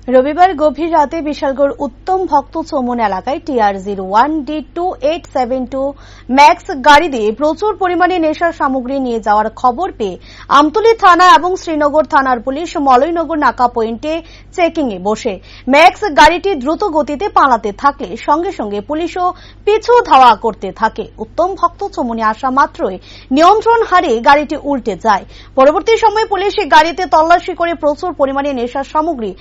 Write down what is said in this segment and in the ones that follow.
রবিবার গভীর রাতে বিশালগড় উত্তম ভক্ত চৌমুন এলাকায় TR01D2872 ম্যাক্স গাড়ি দিয়ে প্রচুর পরিমাণে নেশার সামগ্রী নিয়ে যাওয়ার খবর পেয়ে আমতলী থানা এবং শ্রীনগর থানার পুলিশ মলয়নগর নাকা পয়েন্টে চেকিং এ বসে ম্যাক্স গাড়িটি দ্রুত গতিতে পালাতে থাকলে সঙ্গে সঙ্গে পুলিশও পিছু ধাওয়া করতে থাকে। উত্তম ভক্ত চৌমুনে আসা মাত্রই নিয়ন্ত্রণ হারিয়ে গাড়িটি উল্টে যায়। পরবর্তী সময়ে পুলিশ গাড়িতে তল্লাশি করে প্রচুর পরিমাণে নেশার সামগ্রী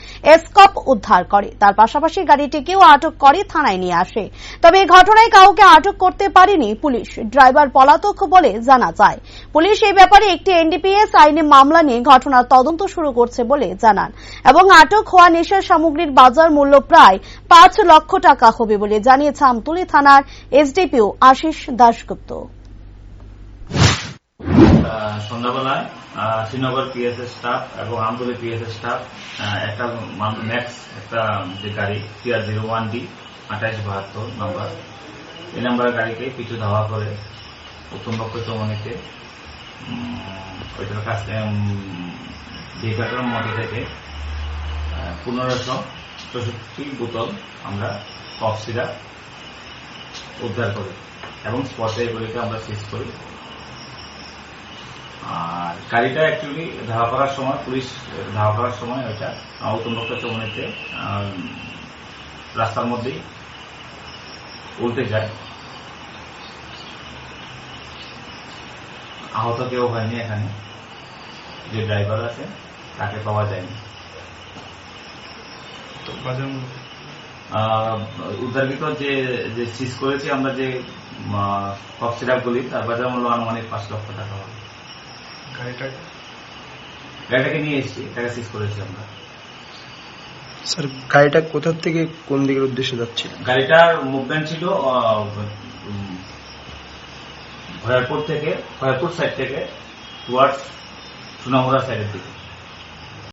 স্কপ উদ্ধার করে। তার পাশাপাশি গাড়িটিকেও আটক করে থানায় নিয়ে আসে। তবে এই ঘটনায় কাউকে আটক করতে পারেনি পুলিশ। ড্রাইভার পলাতক বলে জানা যায়। পুলিশ এই ব্যাপারে একটি এনডিপিএস আইনে মামলা নিয়ে ঘটনার তদন্ত শুরু করছে বলে জানান এবং আটক হওয়া নেশার সামগ্রীর বাজার মূল্য প্রায় 5 লক্ষ টাকা হবে বলে জানিয়েছে আমতলী থানার এসডিপিও আশিস দাশগুপ্ত। সন্ধ্যাবেলায় শ্রীনগর পিএসএস স্টাফ এবং আমতলী পিএসএস স্টাফ একটা ম্যাক্স একটা যে গাড়ি TR01D2872 নাম্বার, এই নাম্বারের গাড়িকে পিছু ধাওয়া করে উত্তম ভক্ত চৌমুনিতে ওইটার কাছে ভেহিকলের মধ্যে থেকে 1564 বোতল আমরা কফ সিরাপ উদ্ধার করি এবং স্পটে এগুলিকে আমরা সিজ করি। আর গাড়িটা অ্যাকচুয়ালি ধাওয়া করার সময় পুলিশ ধাওয়া করার সময় ওইটা উত্তম ভক্ত চৌমুনিতে রাস্তার মধ্যেই উল্টে যায়। আহত কেউ হয়নি, এখানে যে ড্রাইভার আছে তাকে পাওয়া যায়নি। উদ্ধারকৃত যে সিজ করেছি আমরা যে কফ সিরাপগুলি, তার বাজার মূল্য আনুমানিক 5 লক্ষ টাকা হবে। গাড়িটাকে নিয়ে এসেছি, এটাকে সিজ করেছি আমরা। স্যার, গাড়িটা কোথা থেকে কোন দিকের উদ্দেশ্যে যাচ্ছে? গাড়িটার মুভমেন্ট ছিল খয়ারপুর সাইড থেকে টুয়ার্ডস সোনামুড়া সাইডের দিকে।